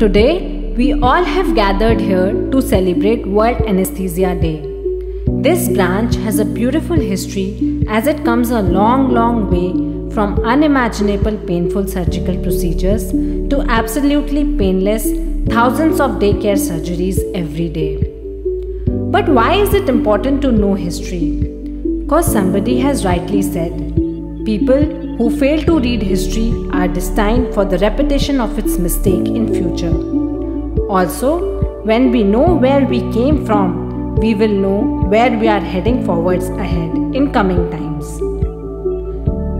Today, we all have gathered here to celebrate World Anesthesia Day. This branch has a beautiful history as it comes a long way from unimaginable painful surgical procedures to absolutely painless thousands of daycare surgeries every day. But why is it important to know history? Because somebody has rightly said, people who fail to read history are destined for the repetition of its mistake in future. Also, when we know where we came from, we will know where we are heading forwards ahead in coming times.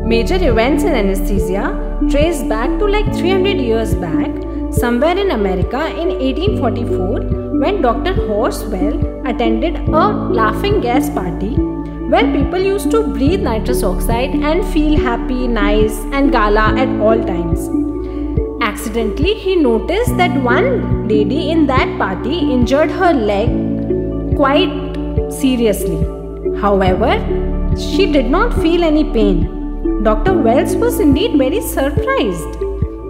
Major events in anesthesia trace back to like 300 years back, somewhere in America in 1844, when Dr. Horswell attended a laughing gas party where people used to breathe nitrous oxide and feel happy, nice and gala at all times. Accidentally, he noticed that one lady in that party injured her leg quite seriously. However, she did not feel any pain. Dr. Wells was indeed very surprised.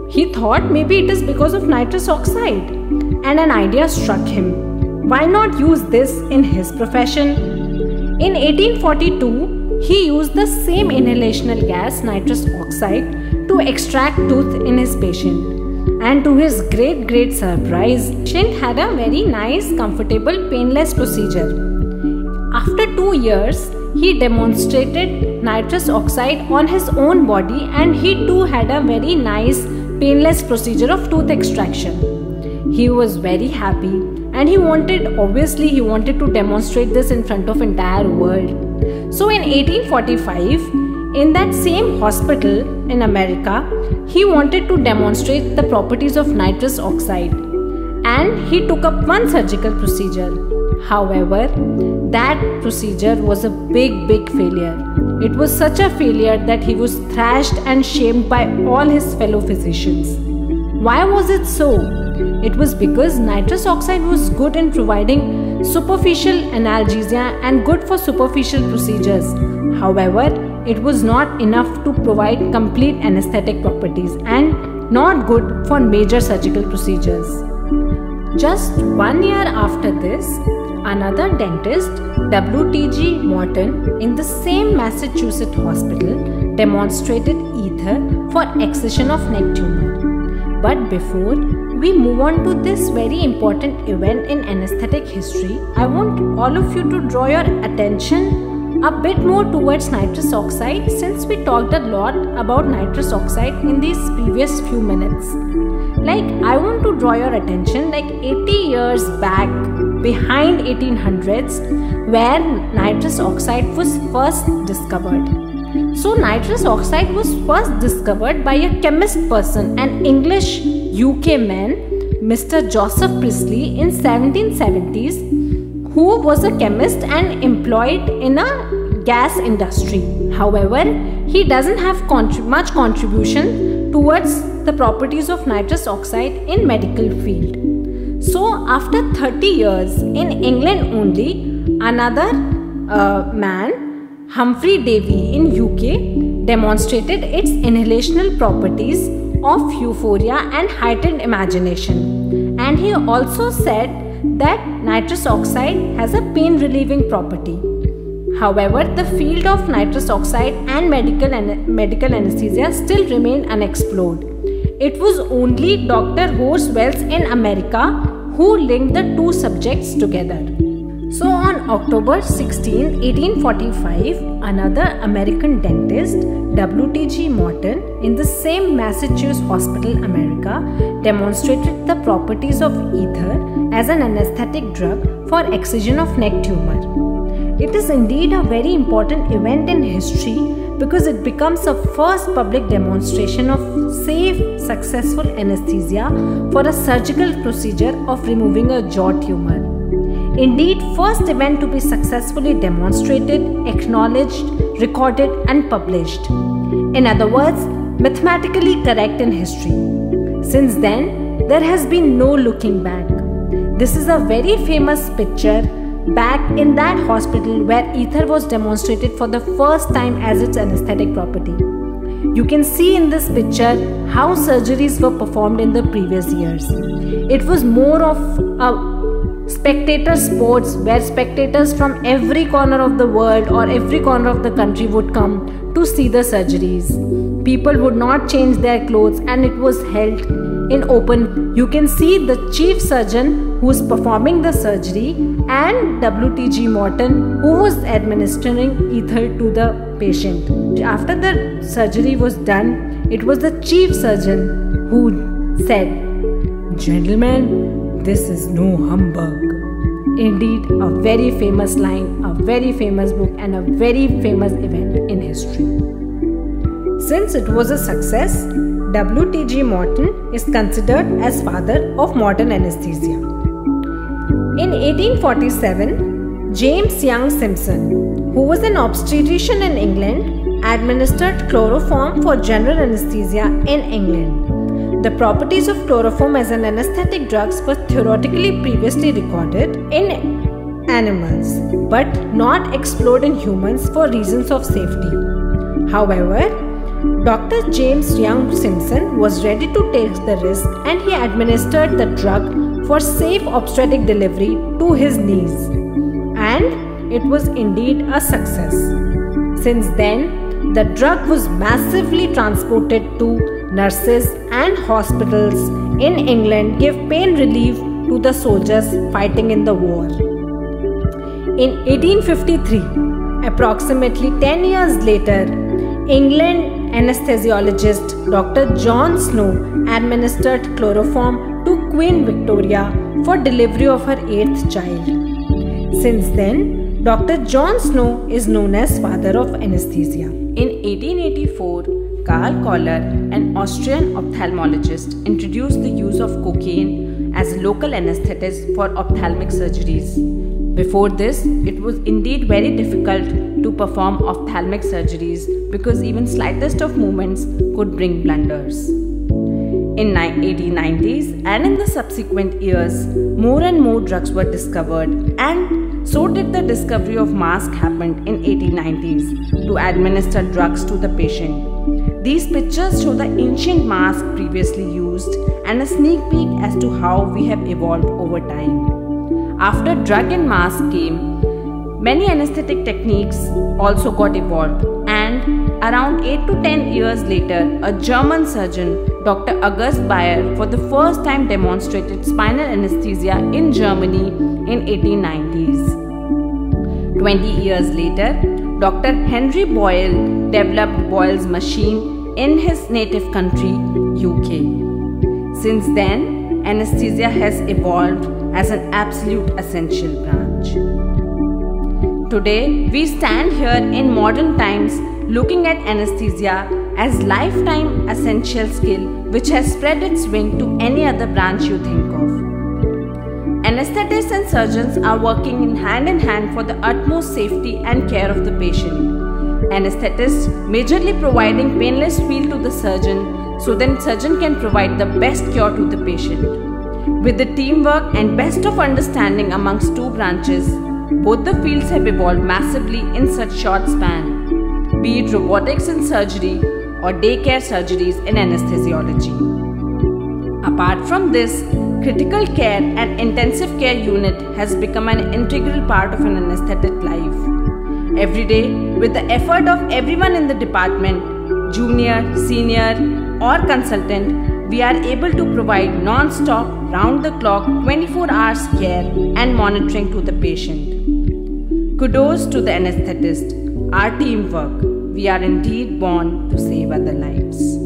He thought maybe it is because of nitrous oxide, and an idea struck him. Why not use this in his profession? In 1842, he used the same inhalational gas, nitrous oxide, to extract tooth in his patient. And to his great surprise, the patient had a very nice, comfortable, painless procedure. After 2 years, he demonstrated nitrous oxide on his own body, and he too had a very nice, painless procedure of tooth extraction. He was very happy. And he wanted to demonstrate this in front of entire world. So in 1845, in that same hospital in America, he wanted to demonstrate the properties of nitrous oxide. And he took up one surgical procedure. However, that procedure was a big failure. It was such a failure that he was thrashed and shamed by all his fellow physicians. Why was it so? It was because nitrous oxide was good in providing superficial analgesia and good for superficial procedures. However, it was not enough to provide complete anesthetic properties and not good for major surgical procedures. Just 1 year after this, another dentist, W.T.G. Morton, in the same Massachusetts hospital, demonstrated ether for excision of neck tumor. But before we move on to this very important event in anesthetic history, I want all of you to draw your attention a bit more towards nitrous oxide, since we talked a lot about nitrous oxide in these previous few minutes. I want to draw your attention 80 years back, behind 1800s, where nitrous oxide was first discovered. So nitrous oxide was first discovered by a chemist person, an English UK man, Mr. Joseph Priestley, in 1770s, who was a chemist and employed in a gas industry. However, he doesn't have much contribution towards the properties of nitrous oxide in medical field. So after 30 years, in England only, another man, Humphrey Davy in UK, demonstrated its inhalational properties of euphoria and heightened imagination. And he also said that nitrous oxide has a pain relieving property. However, the field of nitrous oxide and medical anesthesia still remained unexplored. It was only Dr. Horswell in America who linked the two subjects together. So on October 16, 1845, another American dentist, W.T.G. Morton, in the same Massachusetts hospital, America, demonstrated the properties of ether as an anesthetic drug for excision of neck tumor. It is indeed a very important event in history because it becomes the first public demonstration of safe, successful anesthesia for a surgical procedure of removing a jaw tumor. Indeed, first event to be successfully demonstrated, acknowledged, recorded and published. In other words, mathematically correct in history. Since then, there has been no looking back. This is a very famous picture back in that hospital where ether was demonstrated for the first time as its anesthetic property. You can see in this picture how surgeries were performed in the previous years. It was more of a spectator sports where spectators from every corner of the world or every corner of the country would come to see the surgeries. People would not change their clothes and it was held in open. You can see the chief surgeon who is performing the surgery and WTG Morton who was administering ether to the patient. After the surgery was done, it was the chief surgeon who said, "Gentlemen, this is no humbug." Indeed, a very famous line, a very famous book and a very famous event in history. Since it was a success, WTG Morton is considered as father of modern anesthesia. In 1847, James Young Simpson, who was an obstetrician in England, administered chloroform for general anesthesia in England. The properties of chloroform as an anesthetic drug were theoretically previously recorded in animals, but not explored in humans for reasons of safety. However, Dr. James Young Simpson was ready to take the risk and he administered the drug for safe obstetric delivery to his niece. And it was indeed a success. Since then, the drug was massively transported to nurses and hospitals in England give pain relief to the soldiers fighting in the war. In 1853, approximately 10 years later, England anesthesiologist Dr. John Snow administered chloroform to Queen Victoria for delivery of her 8th child. Since then, Dr. John Snow is known as father of anesthesia. In 1884, Karl Koller, an Austrian ophthalmologist, introduced the use of cocaine as a local anesthetic for ophthalmic surgeries. Before this, it was indeed very difficult to perform ophthalmic surgeries because even slightest of movements could bring blunders. In 1890s and in the subsequent years, more and more drugs were discovered, and so did the discovery of mask happened in 1890s to administer drugs to the patient. These pictures show the ancient mask previously used and a sneak peek as to how we have evolved over time. After drug and mask came, many anesthetic techniques also got evolved, and around 8 to 10 years later, a German surgeon, Dr. August Bayer, for the first time demonstrated spinal anesthesia in Germany in 1890s. 20 years later, Dr. Henry Boyle developed Boyle's machine in his native country, UK. Since then, anesthesia has evolved as an absolute essential branch. Today, we stand here in modern times looking at anesthesia as lifetime essential skill which has spread its wing to any other branch you think of. Anesthetists and surgeons are working in hand for the utmost safety and care of the patient. Anesthetists majorly providing painless feel to the surgeon so then surgeon can provide the best cure to the patient. With the teamwork and best of understanding amongst two branches, both the fields have evolved massively in such short span, be it robotics in surgery or daycare surgeries in anesthesiology. Apart from this, critical care and intensive care unit has become an integral part of an anesthetic life. Every day, with the effort of everyone in the department, junior, senior or consultant, we are able to provide non-stop, round-the-clock, 24 hours care and monitoring to the patient. Kudos to the anesthetist, our teamwork. We are indeed born to save other lives.